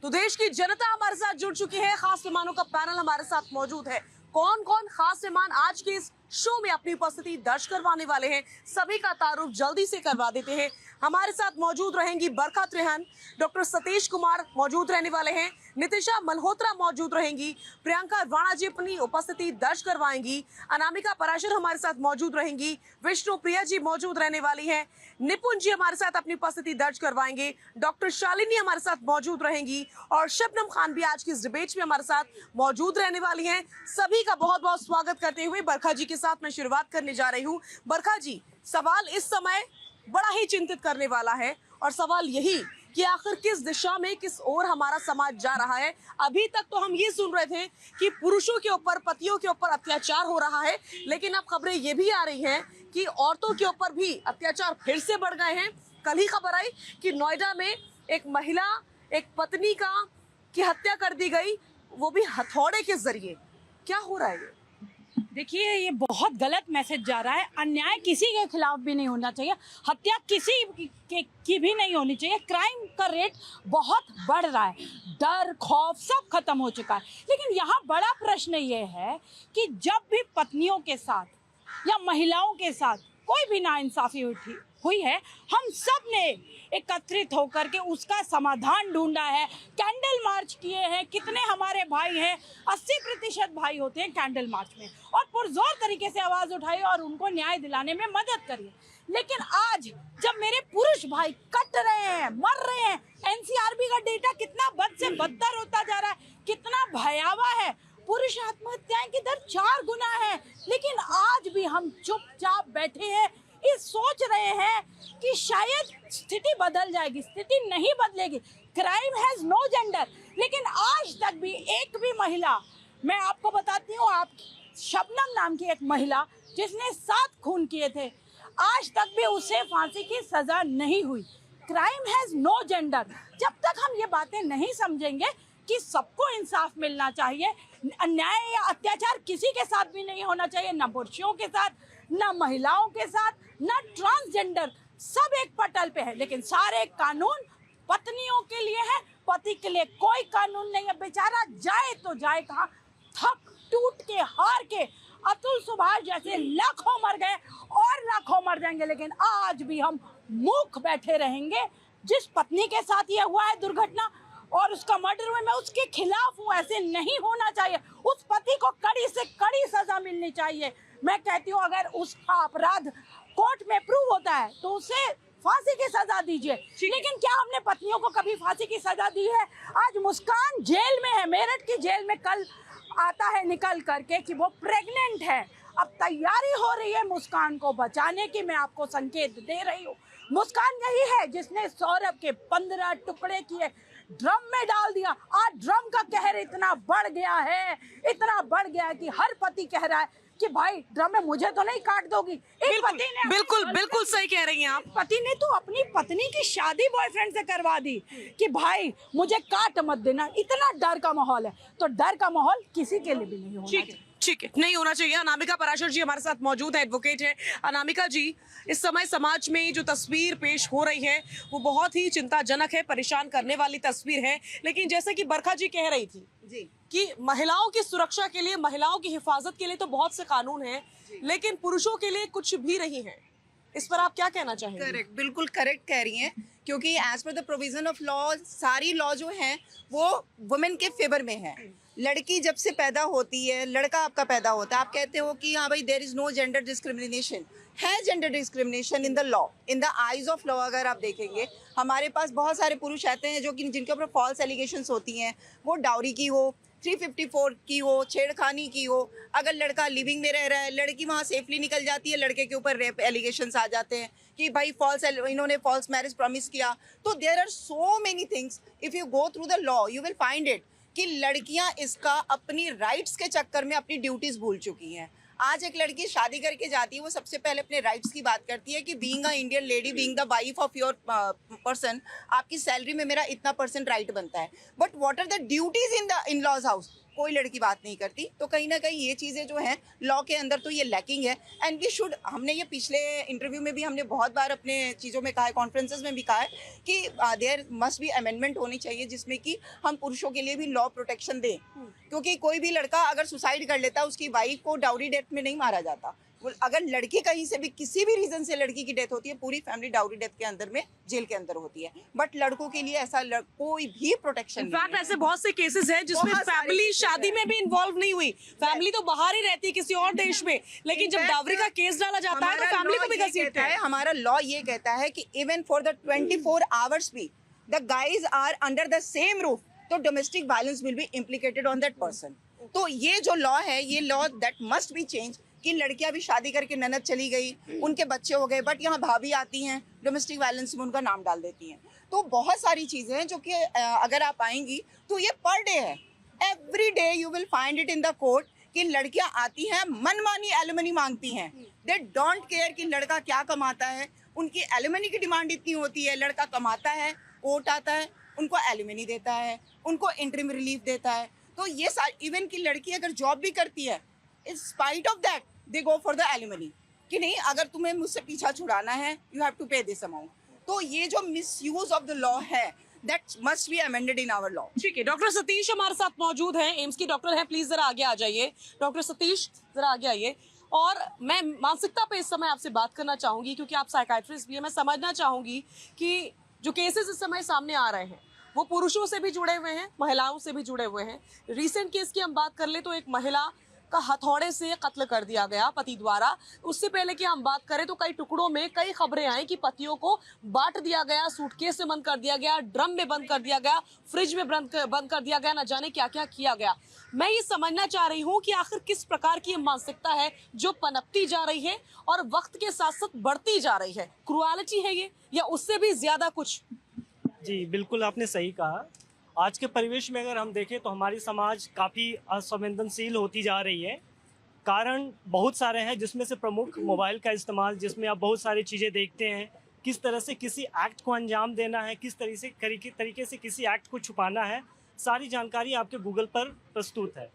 तो देश की जनता हमारे साथ जुड़ चुकी है, खास मेहमानों का पैनल हमारे साथ मौजूद है। कौन कौन खास मेहमान आज के इस शो में अपनी उपस्थिति दर्ज करवाने वाले हैं, सभी का तारुफ जल्दी से करवा देते हैं। हमारे साथ मौजूद रहेंगी बरखा त्रेहन, डॉक्टर सतीश कुमार मौजूद रहने वाले हैं, नितिशा मल्होत्रा मौजूद रहेंगी, प्रियंका राणा जी अपनी उपस्थिति दर्ज करवाएंगी, अनामिका पराशर हमारे साथ मौजूद रहेंगी, विष्णु प्रिया जी मौजूद रहने वाली हैं, निपुण जी हमारे साथ अपनी उपस्थिति दर्ज करवाएंगे, डॉक्टर शालिनी हमारे साथ मौजूद रहेंगी और शबनम खान भी आज की इस डिबेट में हमारे साथ मौजूद रहने वाली हैं। सभी का बहुत बहुत स्वागत करते हुए बरखा जी के साथ मैं शुरुआत करने जा रही हूँ। बरखा जी, सवाल इस समय बड़ा ही चिंतित करने वाला है और सवाल यही कि आखिर किस दिशा में, किस ओर हमारा समाज जा रहा है। अभी तक तो हम ये सुन रहे थे कि पुरुषों के ऊपर, पतियों के ऊपर अत्याचार हो रहा है, लेकिन अब खबरें ये भी आ रही हैं कि औरतों के ऊपर भी अत्याचार फिर से बढ़ गए हैं। कल ही खबर आई कि नोएडा में एक महिला, एक पत्नी की हत्या कर दी गई, वो भी हथौड़े के जरिए। क्या हो रहा है ये? देखिए, ये बहुत गलत मैसेज जा रहा है। अन्याय किसी के खिलाफ भी नहीं होना चाहिए, हत्या किसी की भी नहीं होनी चाहिए। क्राइम का रेट बहुत बढ़ रहा है, डर खौफ सब खत्म हो चुका है। लेकिन यहाँ बड़ा प्रश्न ये है कि जब भी पत्नियों के साथ या महिलाओं के साथ कोई भी नाइंसाफी हुई है, हम सब ने एकत्रित होकर के उसका समाधान ढूंढा है, कैंडल मार्च किए हैं। कितने हमारे भाई हैं, 80% भाई होते हैं कैंडल मार्च में, और पुरजोर तरीके से आवाज उठाई और उनको न्याय दिलाने में मदद करिए। लेकिन आज जब मेरे पुरुष भाई कट रहे हैं, मर रहे हैं, एनसीआरबी का डेटा कितना बद से बदतर होता जा रहा है, कितना भयावह है। पुरुष आत्महत्याएं की दर 4 गुना है, लेकिन आज भी हम चुपचाप बैठे हैं, ये सोच रहे हैं कि शायद स्थिति बदल जाएगी। स्थिति नहीं बदलेगी। Crime has no gender. लेकिन आज तक भी एक भी महिला, मैं आपको बताती हूँ, आप शबनम नाम की एक महिला जिसने 7 खून किए थे, आज तक भी उसे फांसी की सजा नहीं हुई। Crime has no gender. जब तक हम ये बातें नहीं समझेंगे कि सबको इंसाफ मिलना चाहिए, अन्याय या अत्याचार किसी के साथ भी नहीं होना चाहिए, न पुरुषों के साथ, न महिलाओं के साथ, न ट्रांसजेंडर, सब एक पटल पे है। लेकिन सारे कानून पत्नियों के लिए है, पति के लिए कोई कानून नहीं है। बेचारा जाए तो जाए कहाँ? थक टूट के, हार के अतुल सुभाष जैसे लाखों मर गए और लाखों मर जाएंगे, लेकिन आज भी हम मूक बैठे रहेंगे। जिस पत्नी के साथ ये हुआ है दुर्घटना और उसका मर्डर हुआ, मैं उसके खिलाफ हूँ। ऐसे नहीं होना चाहिए। उस पति को कड़ी से कड़ी सजा मिलनी चाहिए। मैं कहती हूँ, अगर उसका अपराध कोर्ट में प्रूव होता है तो उसे फांसी की सजा दीजिए। लेकिन क्या हमने पत्नियों को कभी फांसी की सजा दी है? आज मुस्कान जेल में है, मेरठ की जेल में। कल आता है निकल करके कि वो प्रेग्नेंट है। अब तैयारी हो रही है मुस्कान को बचाने की। मैं आपको संकेत दे रही हूँ, मुस्कान यही है जिसने सौरभ के 15 टुकड़े किए, ड्रम में डाल दिया। आज ड्रम का कहर इतना बढ़ गया है, इतना बढ़ गया है कि हर पति कह रहा है कि भाई ड्रम में मुझे तो नहीं काट दोगी। एक पति ने, बिल्कुल सही कह रही हैं आप। पति ने तो अपनी पत्नी की शादी बॉयफ्रेंड से करवा दी कि भाई मुझे काट मत देना। इतना डर का माहौल है, तो डर का माहौल किसी के लिए भी नहीं होना चाहिए। ठीक है, नहीं होना चाहिए। अनामिका पराशर जी हमारे साथ मौजूद है, एडवोकेट है। अनामिका जी, इस समय समाज में जो तस्वीर पेश हो रही है वो बहुत ही चिंताजनक है, परेशान करने वाली तस्वीर है। लेकिन जैसे कि बरखा जी कह रही थी जी कि महिलाओं की सुरक्षा के लिए, महिलाओं की हिफाजत के लिए तो बहुत से कानून हैं, लेकिन पुरुषों के लिए कुछ भी नहीं है। इस पर आप क्या कहना चाहेंगे? करेक्ट, बिल्कुल करेक्ट कह रही हैं, क्योंकि as per the provision of law सारी लॉ जो हैं वो वुमेन के फेवर में है। लड़की जब से पैदा होती है, लड़का आपका पैदा होता है, आप कहते हो कि हाँ भाई there is no gender discrimination. है gender discrimination in the law, in the eyes of law. अगर आप देखेंगे, हमारे पास बहुत सारे पुरुष आते हैं जो कि जिनके ऊपर फॉल्स एलिगेशंस होती हैं, वो डाउरी की हो, 354 की हो, छेड़खानी की हो। अगर लड़का लिविंग में रह रहा है, लड़की वहाँ सेफली निकल जाती है, लड़के के ऊपर रेप एलिगेशंस आ जाते हैं कि भाई इन्होंने फॉल्स मैरिज प्रॉमिस किया। तो there are so many things, if you go through the law you will find it कि लड़कियां इसका अपनी राइट्स के चक्कर में अपनी ड्यूटीज भूल चुकी हैं। आज एक लड़की शादी करके जाती है, वो सबसे पहले अपने राइट्स की बात करती है कि being a Indian lady, being the wife of your person, आपकी सैलरी में मेरा इतना % राइट बनता है। But what are the duties in the in laws house? कोई लड़की बात नहीं करती। तो कहीं ना कहीं ये चीज़ें जो हैं लॉ के अंदर तो ये लैकिंग है। एंड वी शुड, हमने ये पिछले इंटरव्यू में भी हमने बहुत बार अपने चीज़ों में कहा है, कॉन्फ्रेंसेस में भी कहा है कि देयर मस्ट बी अमेंडमेंट होनी चाहिए जिसमें कि हम पुरुषों के लिए भी लॉ प्रोटेक्शन दें। क्योंकि कोई भी लड़का अगर सुसाइड कर लेता है उसकी वाइफ को डाउरी डेथ में नहीं मारा जाता। अगर लड़की कहीं से भी किसी भी रीजन से लड़की की डेथ होती है, पूरी फैमिली डाउरी डेथ के अंदर में जेल के अंदर होती है। बट लड़कों के लिए ऐसा कोई भी प्रोटेक्शन नहीं इनफैक्ट है। ऐसे बहुत से केसेस हैं जिसमें बहुत सारे फैमिली cases शादी हैं। में भी इन्वॉल्व नहीं हुई, फैमिली तो बाहर ही रहती है किसी और देश में, लेकिन जब In fact, डावरी का केस डाला जाता है तो हमारा फैमिली law को भी ये घसीटते कहता है, हैं। हमारा लॉ ये कहता है कि इवन फॉर द 24 आवर्स भी the guys are under the same roof, तो domestic violence will be implicated on that person. तो ये जो लॉ है, ये law that must be change कि लड़कियां भी शादी करके ननद चली गई, उनके बच्चे हो गए, बट यहाँ भाभी आती हैं, डोमेस्टिक वायलेंस में उनका नाम डाल देती हैं। तो बहुत सारी चीज़ें हैं जो कि अगर आप आएंगी तो ये पर डे है। Every day you will find it in the court कि लड़कियां आती हैं, मनमानी एलिमनी मांगती हैं। दे डोंट केयर कि लड़का क्या कमाता है, उनकी एलिमनी की डिमांड इतनी होती है। लड़का कमाता है, कोर्ट आता है, उनको एलिमनी देता है, उनको इंटरिम रिलीफ देता है। तो ये इवन की लड़की अगर जॉब भी करती है, in spite of that they go for the alimony कि नहीं, अगर तुम्हें मुझसे पीछा छुड़ाना है you have to pay this amount. तो ये जो मिसयूज ऑफ द लॉ है that must be amended in our law. ठीक है, डॉक्टर सतीश हमारे साथ मौजूद हैं, एम्स की डॉक्टर हैं, प्लीज जरा आगे आ जाइए। डॉक्टर सतीश जरा आगे आइए। और मैं मानसिकता पे इस समय आपसे बात करना चाहूंगी क्योंकि आप साइकाइट्रिस्ट भी हैं। मैं समझना चाहूंगी कि जो केसेस इस समय सामने आ रहे हैं वो पुरुषों से भी जुड़े हुए हैं, महिलाओं से भी जुड़े हुए हैं। रिसेंट केस की हम बात कर ले तो एक महिला का हथौड़े से कत्ल कर दिया गया पति द्वारा। उससे पहले कि हम बात करें तो कई टुकड़ों में कई खबरें आई कि पतियों को बांट दिया गया, सूटकेस में बंद कर दिया गया, ड्रम में बंद कर दिया गया, फ्रिज में बंद कर दिया गया, न जाने क्या क्या किया गया। मैं ये समझना चाह रही हूँ कि आखिर किस प्रकार की ये मानसिकता है जो पनपती जा रही है और वक्त के साथ साथ बढ़ती जा रही है। क्रुएलिटी है ये या उससे भी ज्यादा कुछ? जी बिल्कुल, आपने सही कहा। आज के परिवेश में अगर हम देखें तो हमारी समाज काफ़ी असंवेदनशील होती जा रही है। कारण बहुत सारे हैं, जिसमें से प्रमुख मोबाइल का इस्तेमाल, जिसमें आप बहुत सारी चीज़ें देखते हैं। किस तरह से किसी एक्ट को अंजाम देना है, किस तरीके से किसी एक्ट को छुपाना है, सारी जानकारी आपके गूगल पर प्रस्तुत है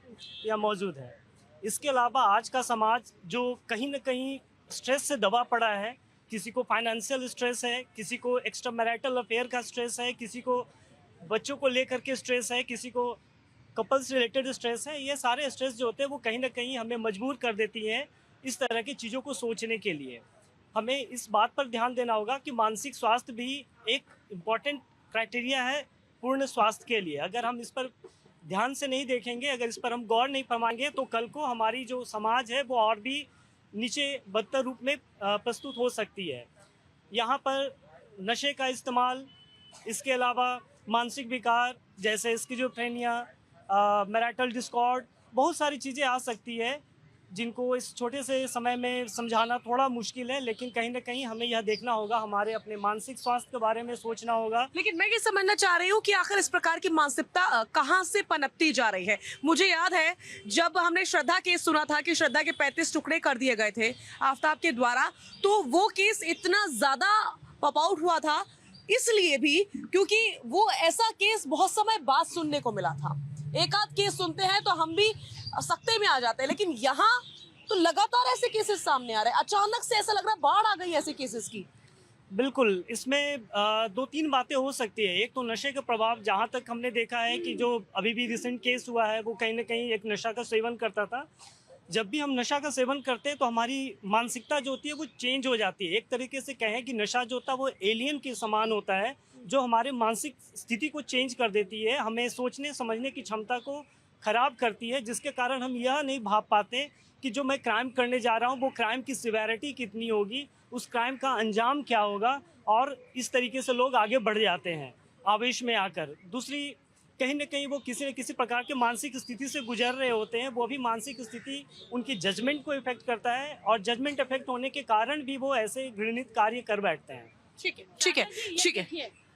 या मौजूद है। इसके अलावा आज का समाज जो कहीं ना कहीं स्ट्रेस से दबा पड़ा है, किसी को फाइनेंशियल स्ट्रेस है, किसी को एक्स्ट्रा मैरिटल अफेयर का स्ट्रेस है, किसी को बच्चों को लेकर के स्ट्रेस है, किसी को कपल से रिलेटेड स्ट्रेस है। ये सारे स्ट्रेस जो होते हैं वो कहीं ना कहीं हमें मजबूर कर देती हैं इस तरह की चीज़ों को सोचने के लिए। हमें इस बात पर ध्यान देना होगा कि मानसिक स्वास्थ्य भी एक इम्पॉर्टेंट क्राइटेरिया है पूर्ण स्वास्थ्य के लिए। अगर हम इस पर ध्यान से नहीं देखेंगे, अगर इस पर हम गौर नहीं फरमाएंगे तो कल को हमारी जो समाज है वो और भी नीचे बदतर रूप में प्रस्तुत हो सकती है। यहाँ पर नशे का इस्तेमाल, इसके अलावा मानसिक विकार जैसे स्किज़ोफ्रेनिया, मैरिटल डिस्कॉर्ड, बहुत सारी चीज़ें आ सकती है जिनको इस छोटे से समय में समझाना थोड़ा मुश्किल है। लेकिन कहीं ना कहीं हमें यह देखना होगा, हमारे अपने मानसिक स्वास्थ्य के बारे में सोचना होगा। लेकिन मैं ये समझना चाह रही हूँ कि आखिर इस प्रकार की मानसिकता कहाँ से पनपती जा रही है। मुझे याद है जब हमने श्रद्धा केस सुना था कि श्रद्धा के 35 टुकड़े कर दिए गए थे आफ्ताब के द्वारा, तो वो केस इतना ज्यादा पॉप आउट हुआ था इसलिए भी क्योंकि वो ऐसा केस बहुत समय बाद सुनने को मिला था। एक आध केस सुनते हैं तो हम भी सख्ते में आ जाते हैं, लेकिन यहाँ तो लगातार ऐसे केसेस सामने आ रहे हैं। अचानक से ऐसा लग रहा है बाढ़ आ गई ऐसे केसेस की। बिल्कुल, इसमें दो तीन बातें हो सकती है। एक तो नशे का प्रभाव, जहाँ तक हमने देखा है कि जो अभी भी रिसेंट केस हुआ है वो कहीं ना कहीं एक नशा का सेवन करता था। जब भी हम नशा का सेवन करते हैं तो हमारी मानसिकता जो होती है वो चेंज हो जाती है। एक तरीके से कहें कि नशा जो होता है वो एलियन के समान होता है, जो हमारे मानसिक स्थिति को चेंज कर देती है, हमें सोचने समझने की क्षमता को ख़राब करती है, जिसके कारण हम यह नहीं भाप पाते कि जो मैं क्राइम करने जा रहा हूँ वो क्राइम की सिवेरिटी कितनी होगी, उस क्राइम का अंजाम क्या होगा, और इस तरीके से लोग आगे बढ़ जाते हैं आवेश में आकर। दूसरी, कहीं ना कहीं वो किसी न किसी प्रकार के मानसिक स्थिति से गुजर रहे होते हैं। वो भी मानसिक स्थिति उनकी जजमेंट को इफेक्ट करता है, और जजमेंट इफेक्ट होने के कारण भी वो ऐसे घृणित कार्य कर बैठते हैं। ठीक है, ठीक है, ठीक है।